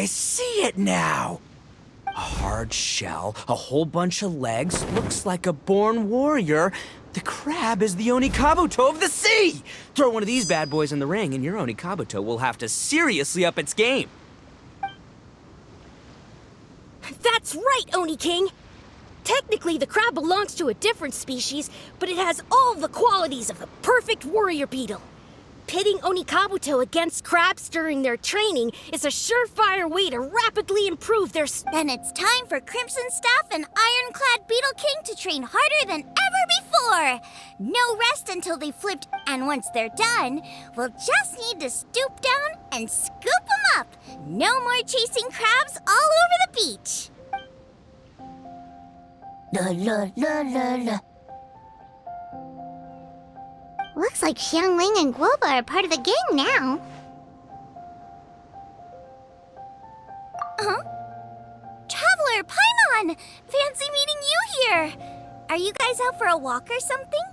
I see it now. A hard shell, a whole bunch of legs, looks like a born warrior. The crab is the Onikabuto of the sea! Throw one of these bad boys in the ring and your Onikabuto will have to seriously up its game. That's right, Oni King! Technically, the crab belongs to a different species, but it has all the qualities of a perfect warrior beetle. Pitting Onikabuto against crabs during their training is a surefire way to rapidly improve their Then it's time for Crimson Staff and Ironclad Beetle King to train harder than ever before! No rest until they flipped, and once they're done, we'll just need to stoop down and scoop them up! No more chasing crabs all over the beach! La la la la la. Looks like Xiangling and Guoba are part of the gang now. Huh? Traveler, Paimon! Fancy meeting you here! Are you guys out for a walk or something?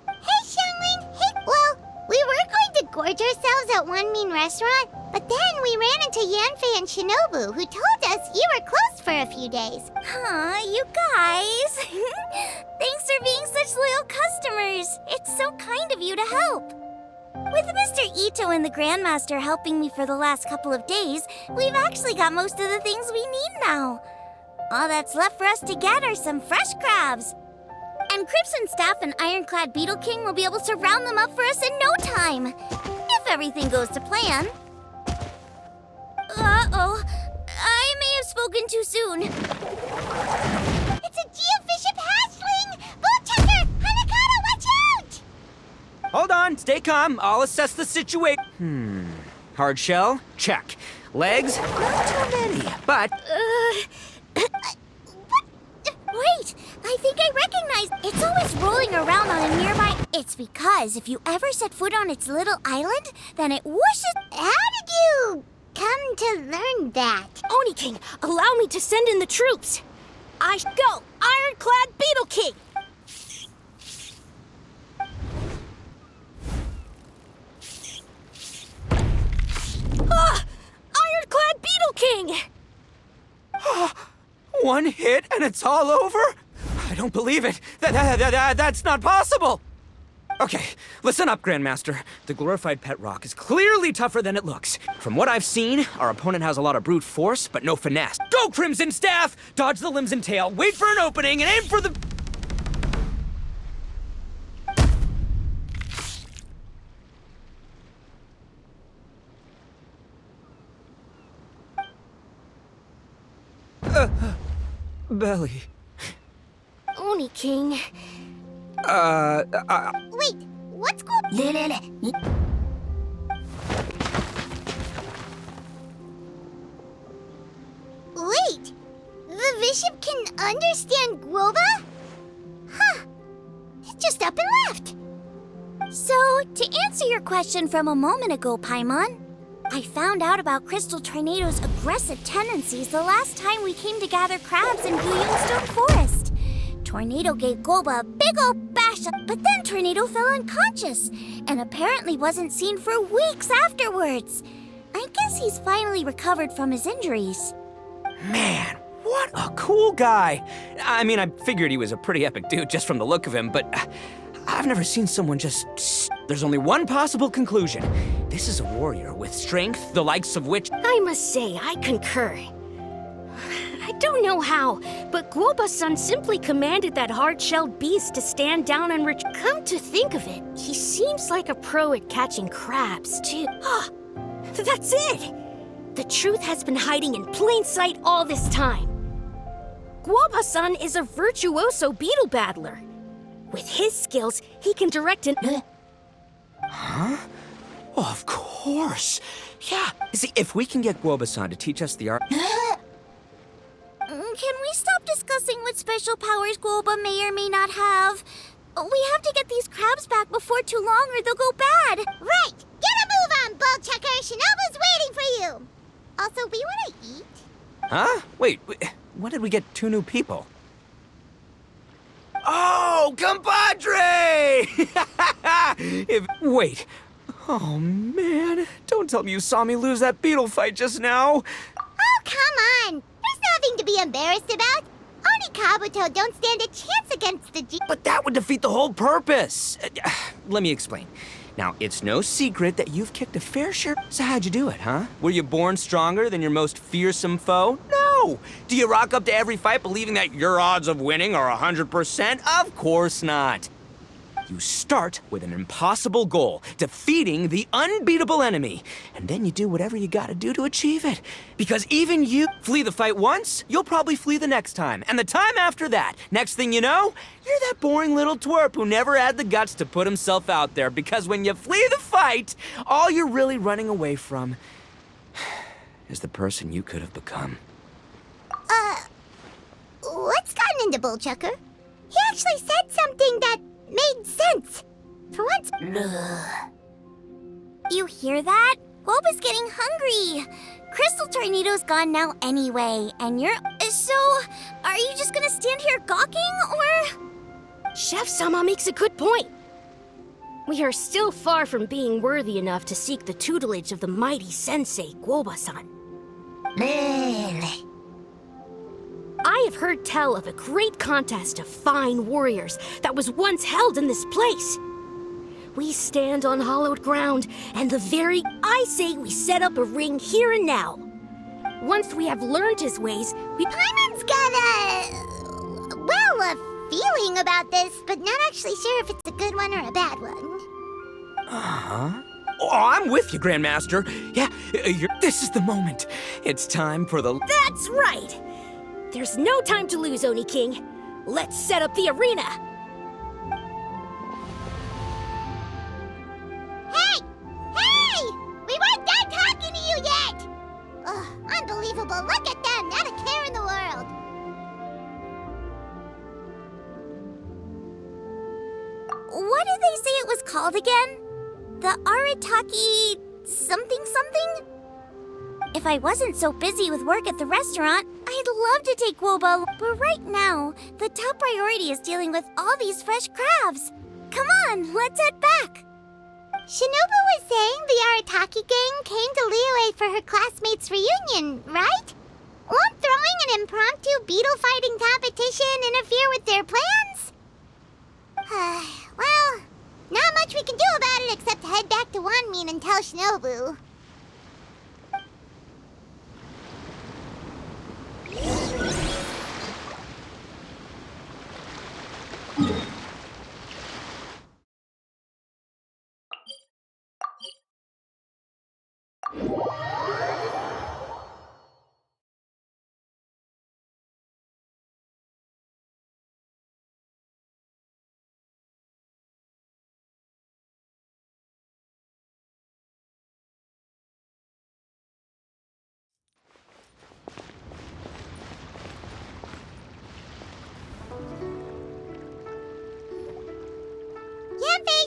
Hey, Xiangling! Hey! Well, we were going to gorge ourselves at one mean restaurant, but then we ran into Yanfei and Shinobu, who told us you were closed for a few days. Huh, you guys! Thanks for being such loyal customers. It's so kind of you to help. With Mr. Ito and the Grandmaster helping me for the last couple of days, we've actually got most of the things we need now. All that's left for us to get are some fresh crabs. And Crimson Staff and Ironclad Beetle King will be able to round them up for us in no time. If everything goes to plan. Uh-oh. I may have spoken too soon. It's a geofiship hatchling! Bullchucker! Hanakata, watch out! Hold on, stay calm. I'll assess the situation. Hard shell? Check. Legs? Not too many, but... Wait, I think I recognize. It's always rolling around on a nearby. It's because if you ever set foot on its little island, then it whooshes. How did you come to learn that? Oni King, allow me to send in the troops. I go, Ironclad Beetle King! Ah! Ironclad Beetle King! One hit and it's all over? I don't believe it. That's not possible. Okay, listen up, Grandmaster. The glorified pet rock is clearly tougher than it looks. From what I've seen, our opponent has a lot of brute force, but no finesse. Go, Crimson Staff! Dodge the limbs and tail, wait for an opening, and aim for the... Belly. Oni King. Wait, what's going Wait, the bishop can understand Guoba? Huh, it just up and left. So, to answer your question from a moment ago, Paimon, I found out about Crystal Tornado's aggressive tendencies the last time we came to gather crabs in Blue Yellowstone Forest. Tornado gave Goba a big old bash, but then Tornado fell unconscious and apparently wasn't seen for weeks afterwards. I guess he's finally recovered from his injuries. Man, what a cool guy. I mean, I figured he was a pretty epic dude just from the look of him, but I've never seen someone just... There's only one possible conclusion. This is a warrior with strength, the likes of which... I must say, I concur. I don't know how, but Guoba-san simply commanded that hard-shelled beast to stand down and Come to think of it, he seems like a pro at catching crabs, too. Ah, that's it! The truth has been hiding in plain sight all this time. Guoba-san is a virtuoso beetle battler. With his skills, he can direct an... Huh? Oh, of course. Yeah. See, if we can get Guoba-san to teach us the art... Can we stop discussing what special powers Guoba may or may not have? We have to get these crabs back before too long or they'll go bad. Right! Get a move on, Bullchucker! Shinobu's waiting for you! Also, we want to eat. Huh? Wait, when did we get 2 new people? Oh, compadre! Wait. Oh, man. Don't tell me you saw me lose that beetle fight just now. Oh, come on! There's nothing to be embarrassed about. Oni Kabuto don't stand a chance against the G... But that would defeat the whole purpose. Let me explain. Now, it's no secret that you've kicked a fair share. So how'd you do it, huh? Were you born stronger than your most fearsome foe? No! Do you rock up to every fight believing that your odds of winning are 100%? Of course not. You start with an impossible goal, defeating the unbeatable enemy. And then you do whatever you gotta do to achieve it. Because even you flee the fight once, you'll probably flee the next time. And the time after that. Next thing you know, you're that boring little twerp who never had the guts to put himself out there. Because when you flee the fight, all you're really running away from is the person you could have become. What's gotten into Bullchucker? He actually said something that made sense. For once. You hear that? Guoba's getting hungry. Crystal Tornado's gone now anyway, and you're... So, are you just gonna stand here gawking, or...? Chef-sama makes a good point. We are still far from being worthy enough to seek the tutelage of the mighty sensei, Guoba-san. I have heard tell of a great contest of fine warriors that was once held in this place. We stand on hallowed ground, and I say we set up a ring here and now. Once we have learned his ways, Paimon's got a feeling about this, but not actually sure if it's a good one or a bad one. Uh-huh. Oh, I'm with you, Grandmaster. Yeah, this is the moment. It's time for the... That's right! There's no time to lose, Oni King. Let's set up the arena. Hey! Hey! We weren't done talking to you yet! Ugh, unbelievable. Look at them. Not a care in the world. What did they say it was called again? The Arataki something something? If I wasn't so busy with work at the restaurant, I'd love to take Woba. But right now, the top priority is dealing with all these fresh crabs. Come on, let's head back. Shinobu was saying the Arataki gang came to Liyue for her classmates' reunion, right? Won't throwing an impromptu beetle fighting competition interfere with their plans? Well, not much we can do about it except head back to Wanmin and tell Shinobu.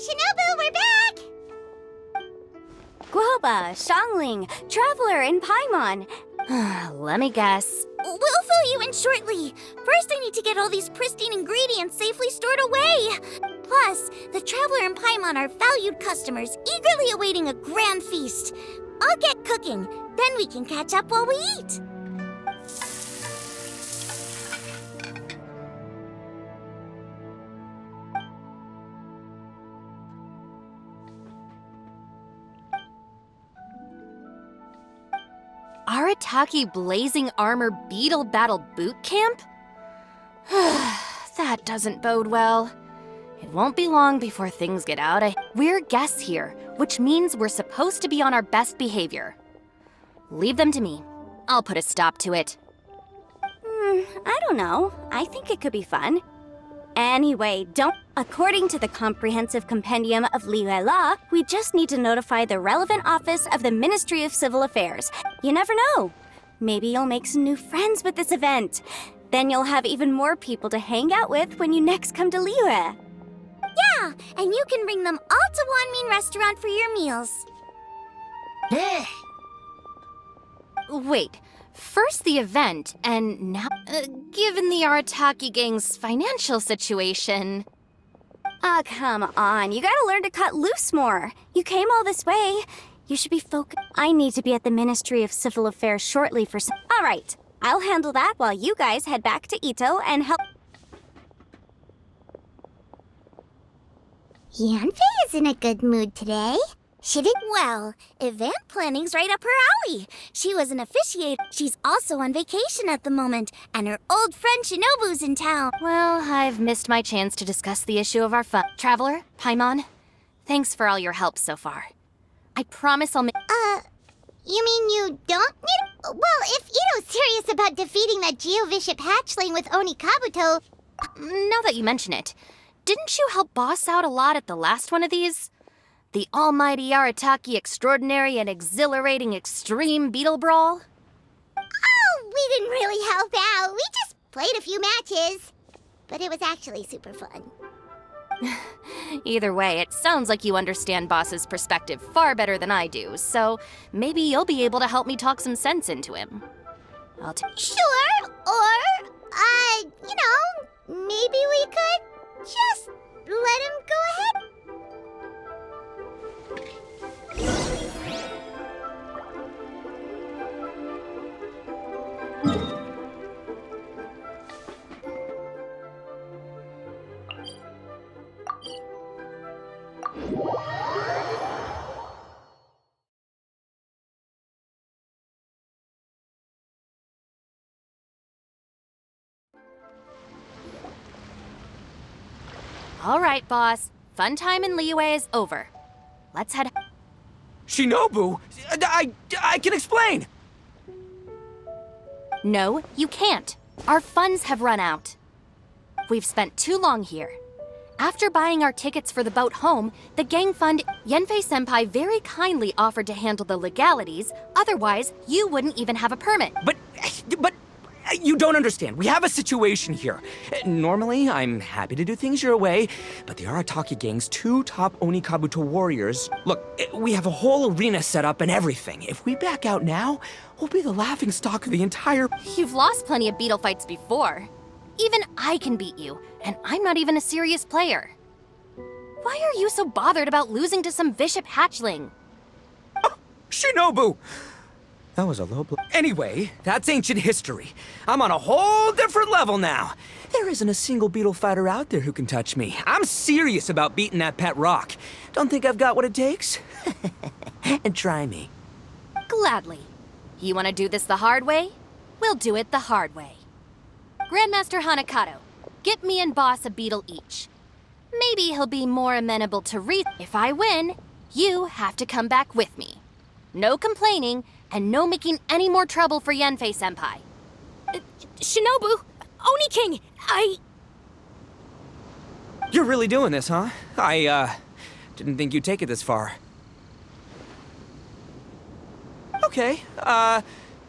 Shinobu, we're back! Guoba, Xiangling, Traveler, and Paimon. Let me guess. We'll fill you in shortly. First, I need to get all these pristine ingredients safely stored away. Plus, the Traveler and Paimon are valued customers, eagerly awaiting a grand feast. I'll get cooking, then we can catch up while we eat. Arataki Blazing Armor Beetle Battle Boot Camp? That doesn't bode well. It won't be long before things get out. We're guests here, which means we're supposed to be on our best behavior. Leave them to me. I'll put a stop to it. I don't know. I think it could be fun. Anyway, According to the Comprehensive Compendium of Liyue Law, we just need to notify the relevant office of the Ministry of Civil Affairs. You never know. Maybe you'll make some new friends with this event. Then you'll have even more people to hang out with when you next come to Liyue. Yeah, and you can bring them all to Wanmin Restaurant for your meals. Wait, first the event, and now... given the Arataki gang's financial situation... Ah, come on. You gotta learn to cut loose more. You came all this way. You should be focused. I need to be at the Ministry of Civil Affairs shortly for some... All right, I'll handle that while you guys head back to Ito and help... Yanfei is in a good mood today. She did well. Event planning's right up her alley. She was an officiator. She's also on vacation at the moment, and her old friend Shinobu's in town. Well, I've missed my chance to discuss the issue of our fun. Traveler, Paimon, thanks for all your help so far. I promise I'll make... You mean you don't need... Well, if Ito's serious about defeating that Geovishap hatchling with Oni Kabuto... Now that you mention it, didn't you help boss out a lot at the last one of these? The almighty Arataki extraordinary and exhilarating extreme beetle brawl? Oh, we didn't really help out. We just played a few matches. But it was actually super fun. Either way, it sounds like you understand Boss's perspective far better than I do, so maybe you'll be able to help me talk some sense into him. Sure, or, maybe we could just let him go ahead. All right, boss. Fun time in Liyue is over. Let's head... Shinobu! I can explain! No, you can't. Our funds have run out. We've spent too long here. After buying our tickets for the boat home, the gang fund... Yanfei-senpai very kindly offered to handle the legalities, otherwise you wouldn't even have a permit. But You don't understand. We have a situation here. Normally, I'm happy to do things your way, but the Arataki gang's 2 top Onikabuto warriors... Look, we have a whole arena set up and everything. If we back out now, we'll be the laughingstock of the entire... You've lost plenty of beetle fights before. Even I can beat you, and I'm not even a serious player. Why are you so bothered about losing to some bishop hatchling? Oh, Shinobu! That was a low blow. Anyway, that's ancient history. I'm on a whole different level now. There isn't a single beetle fighter out there who can touch me. I'm serious about beating that pet rock. Don't think I've got what it takes? And try me. Gladly. You want to do this the hard way? We'll do it the hard way. Grandmaster Hanakato, get me and Boss a beetle each. Maybe he'll be more amenable to If I win, you have to come back with me. No complaining, and no making any more trouble for Yanfei-senpai. Shinobu, Oni King, You're really doing this, huh? I didn't think you'd take it this far. Okay,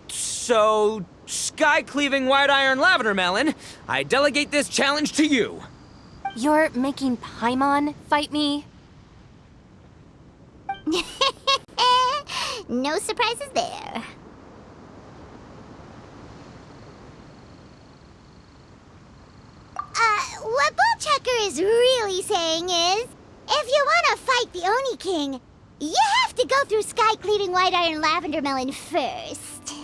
so... Sky-cleaving white iron lavender melon, I delegate this challenge to you. You're making Paimon fight me? No surprises there. What Bullchecker is really saying is, if you want to fight the Oni King, you have to go through Sky-cleaving white iron lavender melon first.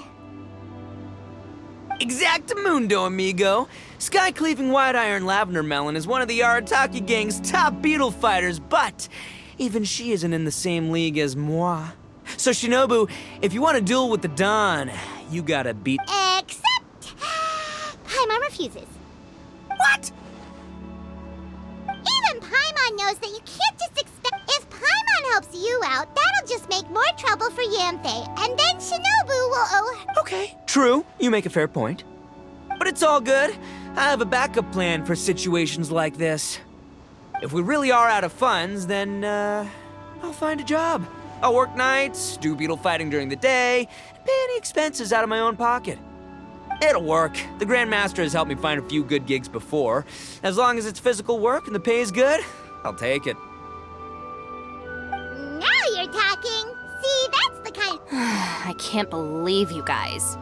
Exactamundo, amigo. Sky-cleaving white iron lavender melon is one of the Arataki gang's top beetle fighters, but even she isn't in the same league as moi. So Shinobu, if you want to duel with the Don, you gotta beat... Except... Paimon refuses. What? Even Paimon knows that you can't just expect... If Paimon helps you out, that'll just make more trouble for Yanfei, and then Shinobu will... Okay, true. You make a fair point. But it's all good. I have a backup plan for situations like this. If we really are out of funds, then, I'll find a job. I'll work nights, do beetle fighting during the day, and pay any expenses out of my own pocket. It'll work. The Grandmaster has helped me find a few good gigs before. As long as it's physical work and the pay is good, I'll take it. Now you're talking. See, that's the kind... I can't believe you guys.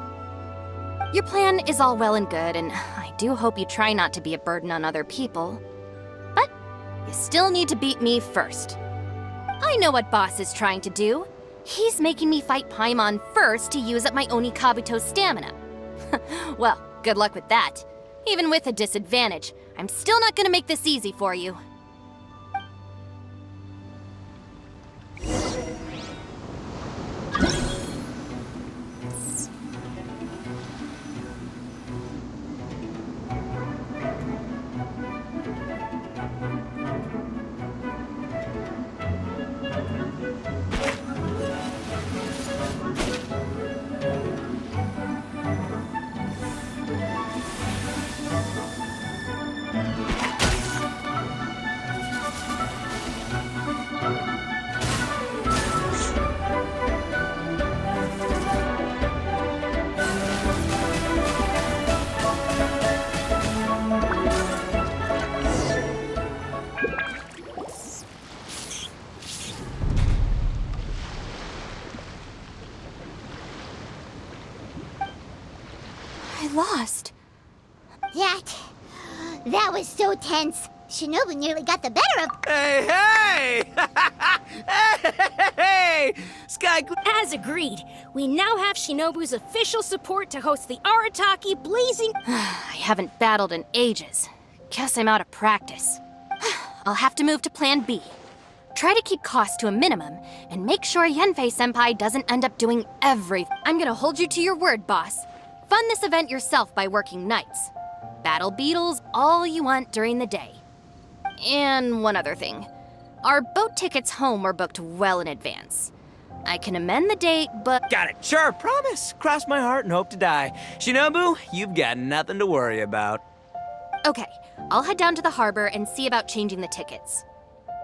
Your plan is all well and good, and I do hope you try not to be a burden on other people. But you still need to beat me first. I know what Boss is trying to do. He's making me fight Paimon first to use up my Onikabuto stamina. Well, good luck with that. Even with a disadvantage, I'm still not gonna make this easy for you. I lost. That was so tense. Shinobu nearly got the better of... Hey! Hey! Sky... As agreed, we now have Shinobu's official support to host the Arataki Blazing... I haven't battled in ages. Guess I'm out of practice. I'll have to move to Plan B. Try to keep costs to a minimum, and make sure Yanfei-senpai doesn't end up doing everything. I'm gonna hold you to your word, boss. Fund this event yourself by working nights. Battle beetles all you want during the day. And one other thing. Our boat tickets home were booked well in advance. I can amend the date, but... Got it. Sure, promise. Cross my heart and hope to die. Shinobu, you've got nothing to worry about. Okay, I'll head down to the harbor and see about changing the tickets.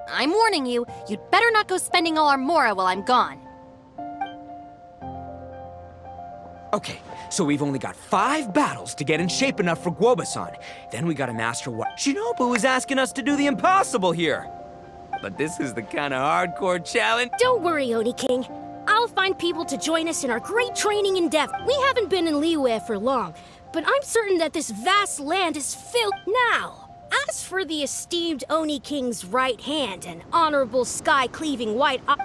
I'm warning you, you'd better not go spending all our mora while I'm gone. Okay, so we've only got 5 battles to get in shape enough for Guoba-san. Then we gotta master what Shinobu is asking us to do the impossible here. But this is the kind of hardcore challenge. Don't worry, Oni King. I'll find people to join us in our great training endeavor. We haven't been in Liyue for long, but I'm certain that this vast land is filled now. As for the esteemed Oni King's right hand and honorable sky-cleaving white eye...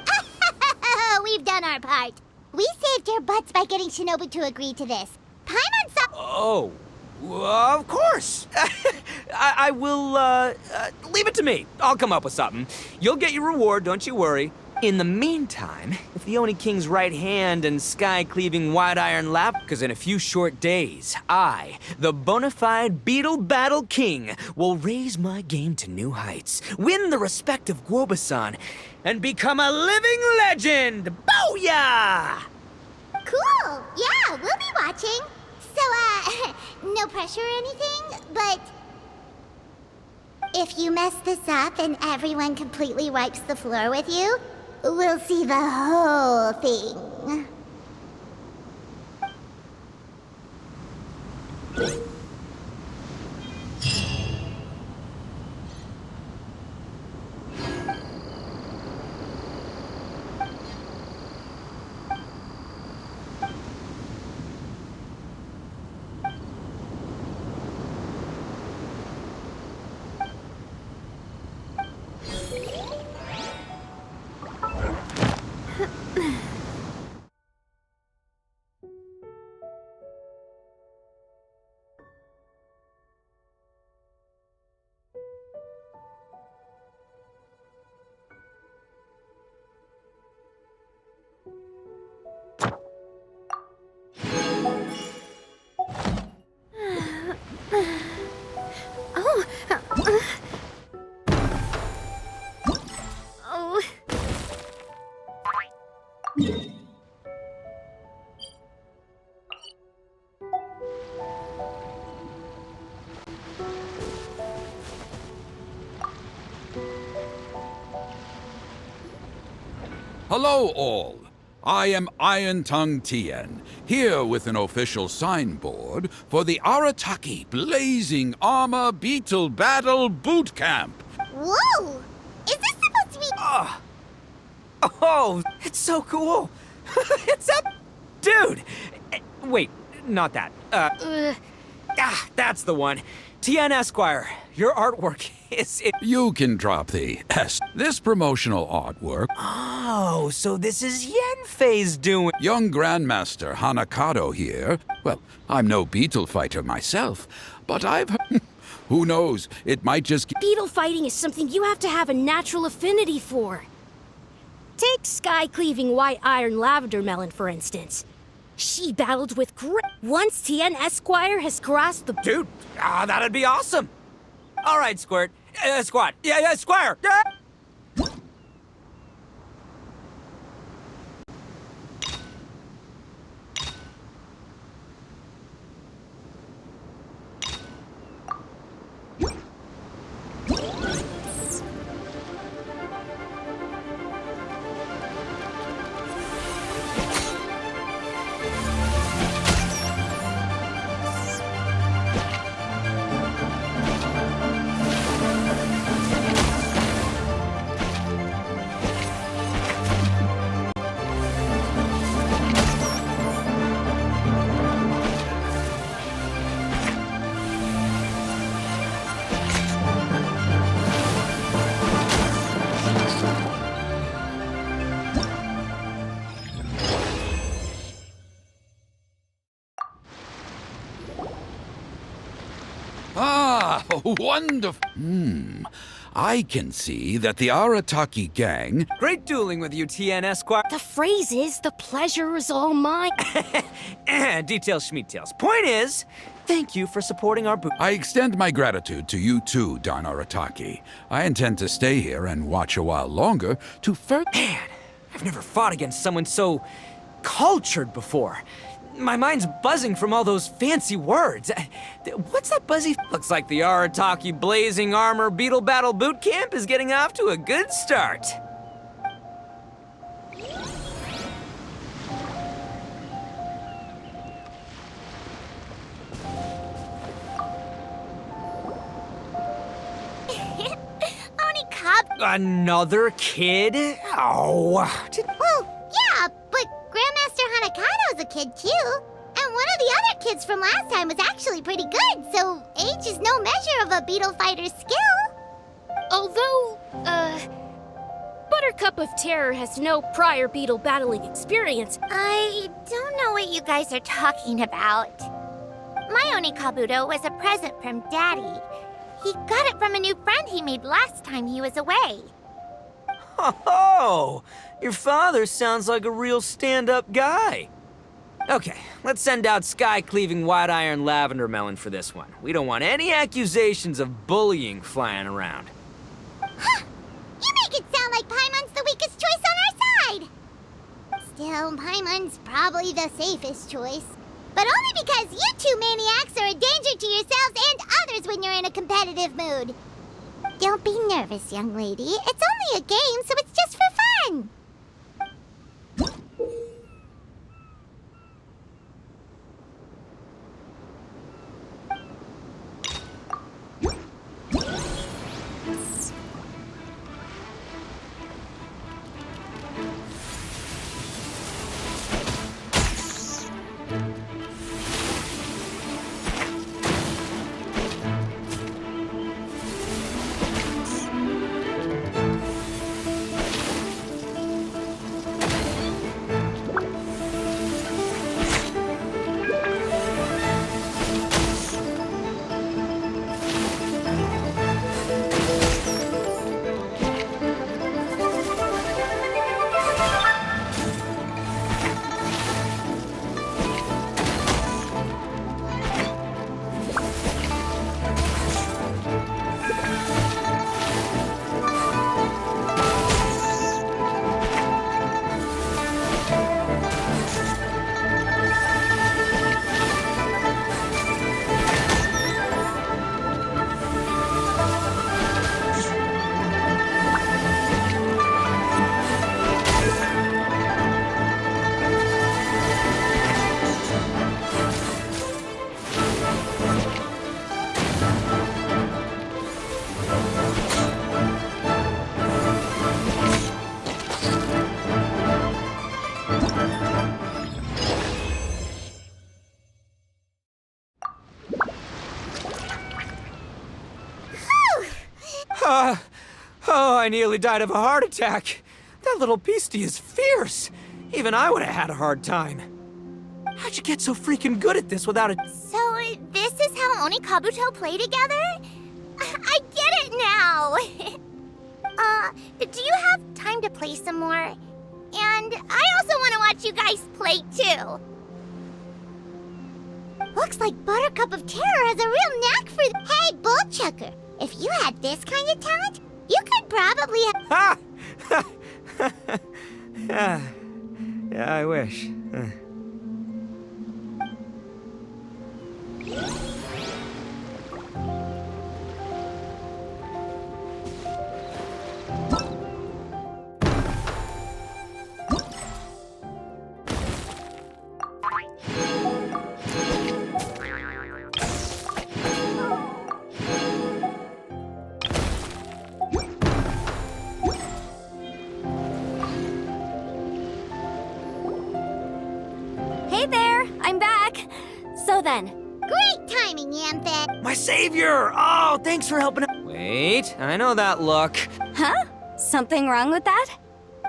We've done our part. We saved your butts by getting Shinobu to agree to this. Paimon saw... Oh, of course. I will, leave it to me. I'll come up with something. You'll get your reward, don't you worry. In the meantime, if the Oni King's right hand and sky-cleaving white iron lap, because in a few short days, I, the bona fide Beetle Battle King, will raise my game to new heights, win the respect of Guoba-san, and become a living legend! Booyah! Cool! Yeah, we'll be watching. So, no pressure or anything, but... if you mess this up and everyone completely wipes the floor with you, we'll see the whole thing. Hello all. I am Iron Tongue Tien, here with an official signboard for the Arataki Blazing Armor Beetle Battle Boot Camp. Whoa! Is this supposed to be... Oh, it's so cool. It's up... Dude! Wait, not that. That's the one. Tien Esquire, your artwork is... You can drop the S. This promotional artwork, Oh, so this is Yenfei's doing... young Grandmaster Hanakato here. Well, I'm no beetle fighter myself, but I've... who knows, it might just... Beetle fighting is something you have to have a natural affinity for. Take sky-cleaving white iron lavender melon, for instance. She battled with once Tien Esquire has grasped the... Dude, that'd be awesome. All right, Squirt. Squat. Yeah, Squire. Yeah. Ah, wonderful. I can see that the Arataki gang... Great dueling with you, Tien Esquire. The phrase is, the pleasure is all mine. Details, schmeetails. Point is, thank you for supporting our boot. I extend my gratitude to you too, Don Arataki. I intend to stay here and watch a while longer to further... Man, I've never fought against someone so cultured before. My mind's buzzing from all those fancy words. What's that buzzy? Looks like the Arataki Blazing Armor Beetle Battle Boot Camp is getting off to a good start. Another kid? Oh. Well, yeah, but Grandmaster Hanakado's a kid too. And one of the other kids from last time was actually pretty good, so age is no measure of a beetle fighter's skill. Although, Buttercup of Terror has no prior beetle battling experience. I don't know what you guys are talking about. My Onikabuto was a present from Daddy. He got it from a new friend he made last time he was away. Oh, your father sounds like a real stand-up guy. Okay, let's send out sky-cleaving white iron lavender melon for this one. We don't want any accusations of bullying flying around. Huh! You make it sound like Paimon's the weakest choice on our side! Still, Paimon's probably the safest choice. But only because you two maniacs are a danger to yourselves and others when you're in a competitive mood. Don't be nervous, young lady. It's only a game, so it's just for fun. I nearly died of a heart attack. That little beastie is fierce. Even I would have had a hard time. How'd you get so freaking good at this without a... So, this is how Onikabuto play together? I get it now! Do you have time to play some more? And I also want to watch you guys play, too. Looks like Buttercup of Terror has a real knack for... Hey, Bullchucker! If you had this kind of talent, you could probably have... Ha! Yeah, I wish. Hey there, I'm back. So then, Great timing, Yamfit! My savior! Oh, thanks for helping out. Wait, I know that look. huh? Something wrong with that?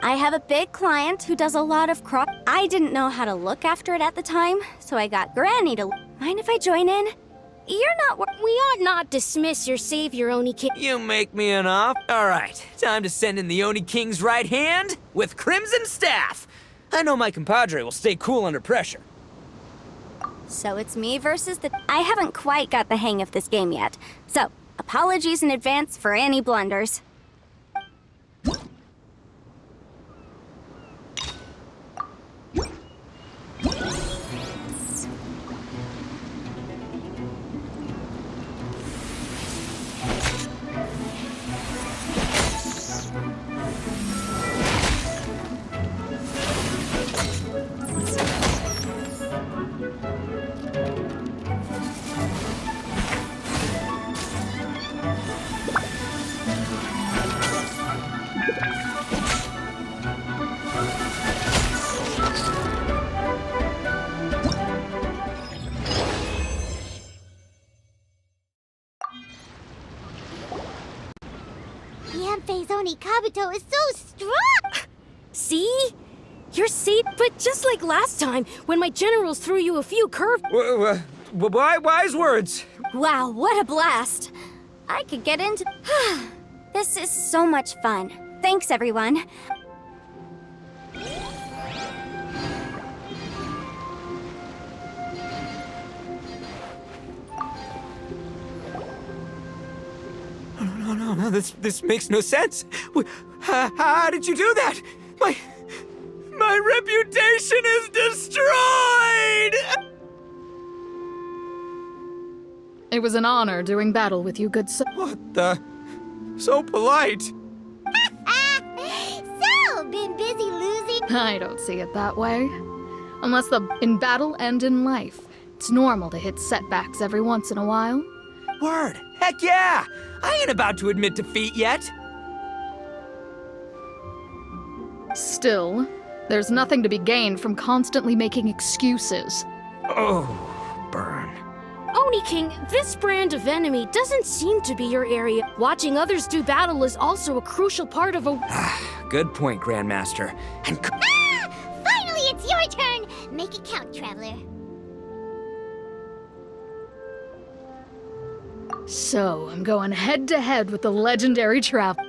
I have a big client who does a lot of crop. I didn't know how to look after it at the time, so I got Granny to... Mind if I join in? You're not... We ought not dismiss your savior, Oni King. You make me an off. All right, time to send in the Oni King's right hand with Crimson Staff. I know my compadre will stay cool under pressure. So it's me versus the... I haven't quite got the hang of this game yet, so apologies in advance for any blunders. Yanfei's Oni Kabuto is so strong! See? You're safe, but just like last time, when my generals threw you a few curve. Wise words. Wow, what a blast! I could get into... This is so much fun. Thanks, everyone. No, this makes no sense. How did you do that? My reputation is destroyed! It was an honor doing battle with you, good sir. What the? So polite. So, been busy losing? I don't see it that way. Unless in battle and in life, it's normal to hit setbacks every once in a while. Word. Heck yeah! I ain't about to admit defeat yet. Still, there's nothing to be gained from constantly making excuses. Oh, burn. Oni King, this brand of enemy doesn't seem to be your area. Watching others do battle is also a crucial part of a... Good point, Grandmaster. And Finally, it's your turn! Make it count, Traveler. So, I'm going head-to-head with the legendary Traveler.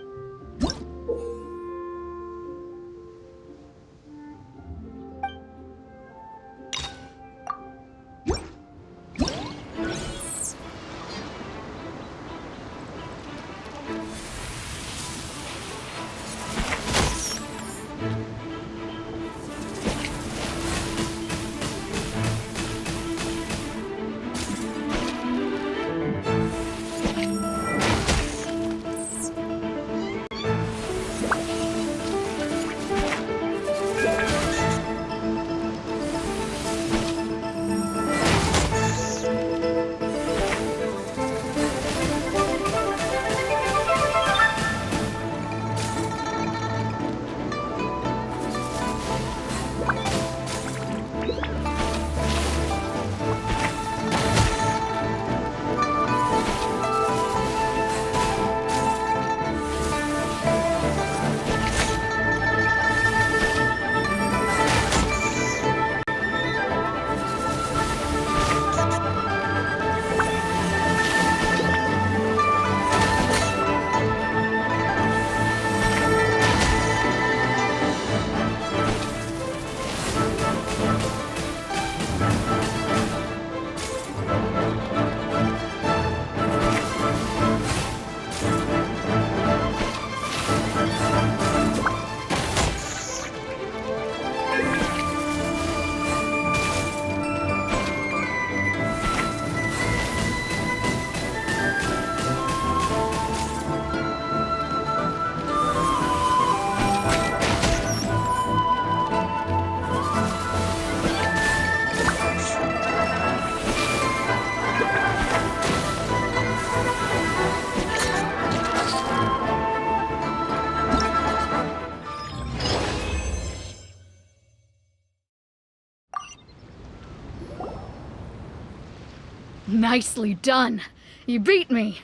Nicely done. You beat me.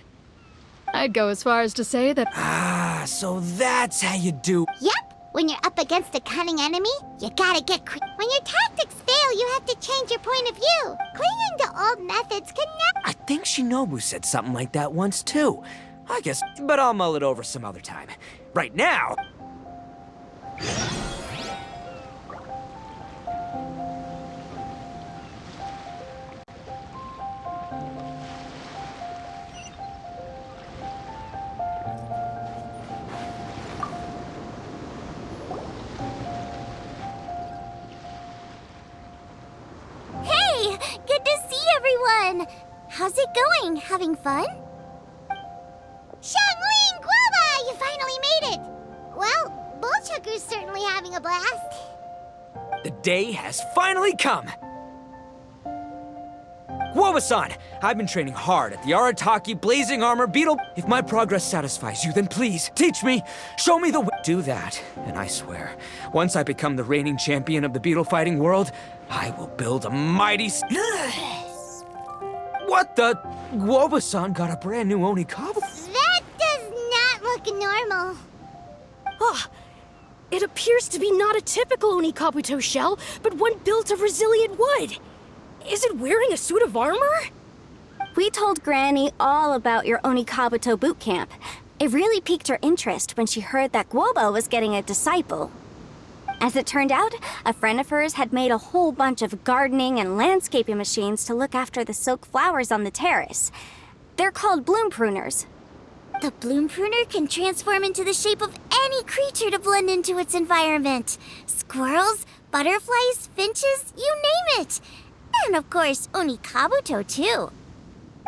I'd go as far as to say that... So that's how you do... Yep, when you're up against a cunning enemy, you gotta get when your tactics fail, you have to change your point of view. Clinging to old methods can never... I think Shinobu said something like that once, too. I guess, but I'll mull it over some other time. Right now... Hey, good to see everyone! How's it going? Having fun? Xiangling Guava! You finally made it! Well, Bullchucker's certainly having a blast. The day has finally come! Guoba-san, I've been training hard at the Arataki Blazing Armor Beetle. If my progress satisfies you, then please, teach me, show me the way. Do that, and I swear, once I become the reigning champion of the beetle fighting world, I will build a mighty... What the? Guoba-san got a brand new Onikabu. That does not look back normal. Ah, it appears to be not a typical Onikabuto shell, but one built of resilient wood. Is it wearing a suit of armor? We told Granny all about your Onikabuto boot camp. It really piqued her interest when she heard that Guoba was getting a disciple. As it turned out, a friend of hers had made a whole bunch of gardening and landscaping machines to look after the silk flowers on the terrace. They're called bloom pruners. The bloom pruner can transform into the shape of any creature to blend into its environment. Squirrels, butterflies, finches, you name it. And of course, Onikabuto too.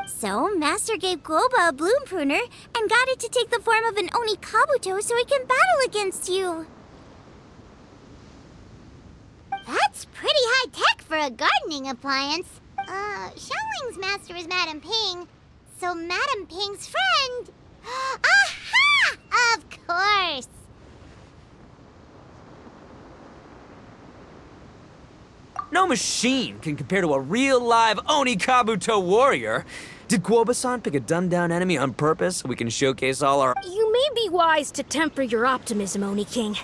So, Master gave Guoba a bloom pruner and got it to take the form of an Onikabuto so it can battle against you. That's pretty high-tech for a gardening appliance. Xiangling's master is Madame Ping, so Madame Ping's friend... Aha! Of course! No machine can compare to a real live Onikabuto warrior. Did Guoba-san pick a dumbed-down enemy on purpose so we can showcase all our... You may be wise to temper your optimism, Oni King.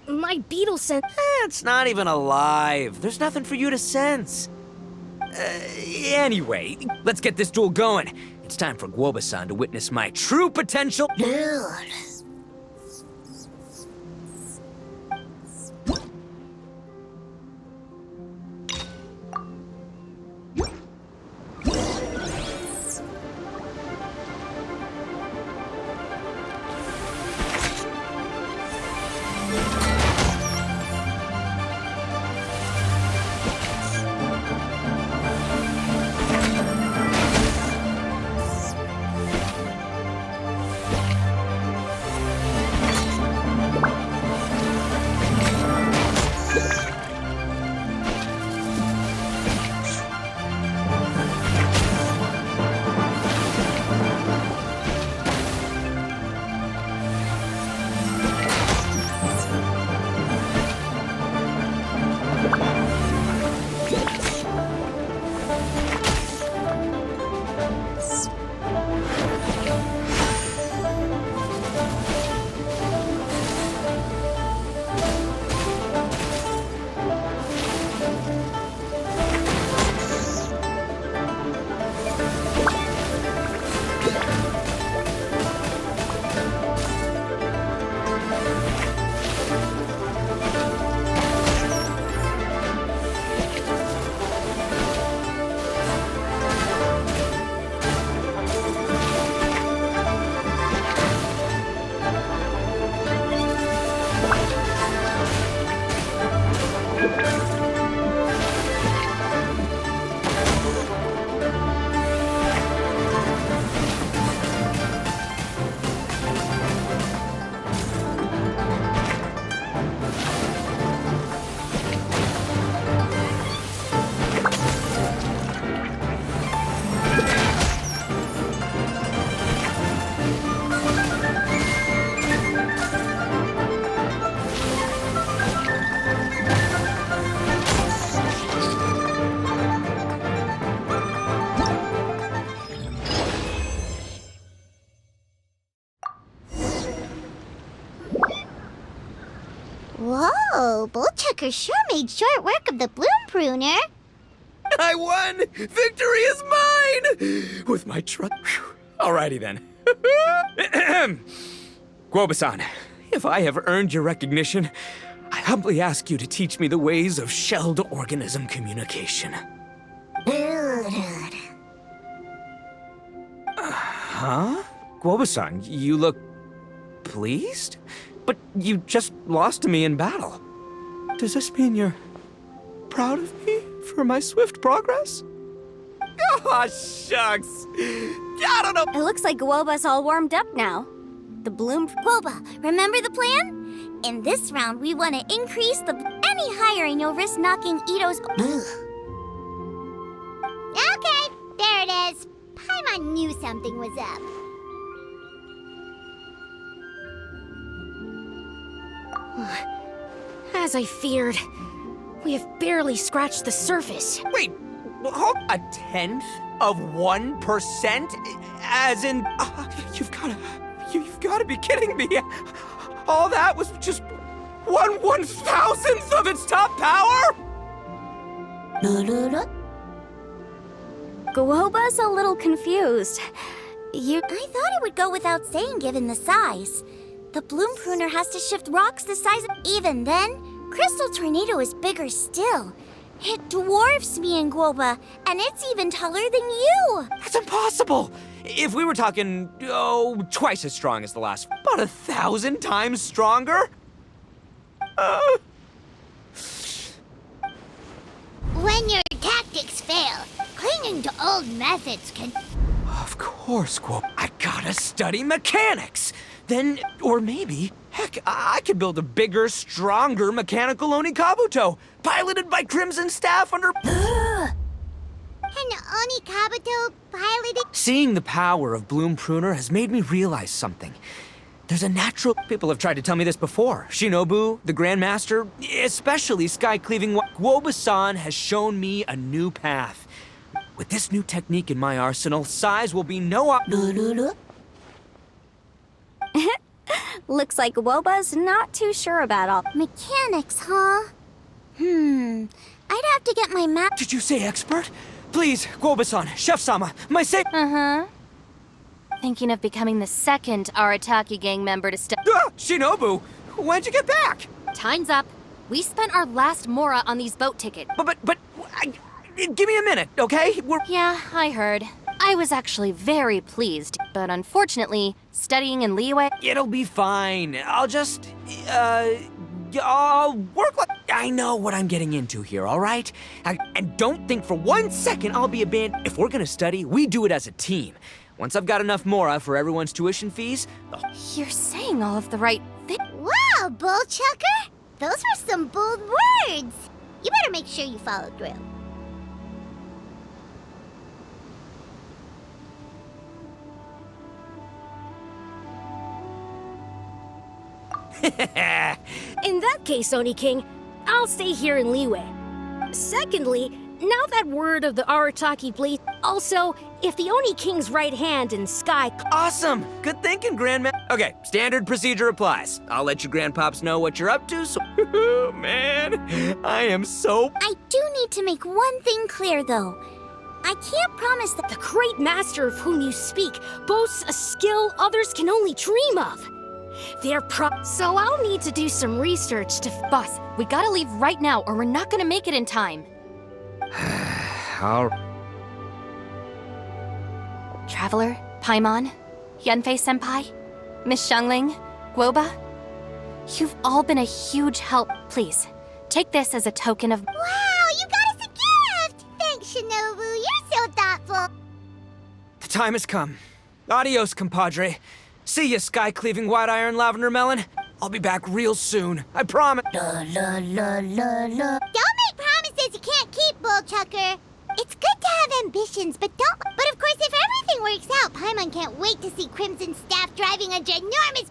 My beetle sense... It's not even alive. There's nothing for you to sense. Anyway, let's get this duel going. It's time for Guoba-san to witness my true potential. Whoa, Bullchucker sure made short work of the bloom pruner. I won! Victory is mine! With my truck. Alrighty then. Guoba-san, if I have earned your recognition, I humbly ask you to teach me the ways of shelled organism communication. Huh? Guoba-san, you look pleased? But you just lost to me in battle. Does this mean you're proud of me for my swift progress? Oh, shucks. I don't know. It looks like Guoba's all warmed up now. The bloom... Guoba, remember the plan? In this round, we want to increase the... Any higher and you'll risk knocking Ito's... Okay, there it is. Paimon knew something was up. As I feared, we have barely scratched the surface. Wait, a 1/10 of 1%? As in, You've got to be kidding me. All that was just 1/1000th of its top power? Guoba's a little confused. I thought it would go without saying given the size. The bloom pruner has to shift rocks the size of... Even then, Crystal Tornado is bigger still. It dwarfs me and Guoba, and it's even taller than you. That's impossible. If we were talking, twice as strong as the last, about 1,000 times stronger? When your tactics fail, clinging to old methods can... Of course, Guo. I gotta study mechanics. Then, or maybe, heck, I could build a bigger, stronger mechanical Onikabuto, piloted by Crimson Staff under... An Onikabuto piloted... Seeing the power of Bloom Pruner has made me realize something. There's a natural... People have tried to tell me this before. Shinobu, the Grandmaster, especially Sky-Cleaving Guoba-san has shown me a new path. With this new technique in my arsenal, size will be no... Looks like Guoba's not too sure about all... Mechanics, huh? I'd have to get my map... Did you say expert? Please, Guoba-san, Chef-sama, my say... Thinking of becoming the second Arataki gang member to Shinobu, when'd you get back? Time's up. We spent our last Mora on these boat tickets. But, give me a minute, okay? Yeah, I heard. I was actually very pleased, but unfortunately, studying in Liyue... It'll be fine. I'll just, I'll work like... I know what I'm getting into here, all right? And don't think for 1 second I'll be abandoned. If we're gonna study, we do it as a team. Once I've got enough Mora for everyone's tuition fees... You're saying all of the right things. Wow, Bullchucker! Those were some bold words! You better make sure you follow through. In that case, Oni King, I'll stay here in Liyue. Secondly, now that word of the Arataki Blaze... Also, if the Oni King's right hand in Sky... Awesome! Good thinking, Grandma. Okay, standard procedure applies. I'll let you grandpops know what you're up to, so... Man, I am so... I do need to make one thing clear, though. I can't promise that... The great master of whom you speak boasts a skill others can only dream of. So I'll need to do some research to... Boss, we gotta leave right now or we're not gonna make it in time. Traveler, Paimon, Yanfei-senpai, Miss Xiangling, Guoba, you've all been a huge help. Please, take this as a token of... Wow, you got us a gift! Thanks, Shinobu. You're so thoughtful. The time has come. Adios, compadre. See ya, Sky-Cleaving White Iron Lavender Melon. I'll be back real soon. I promise. Don't make promises you can't keep, Bullchucker. It's good to have ambitions, but don't... But of course, if everything works out, Paimon can't wait to see Crimson Staff driving a ginormous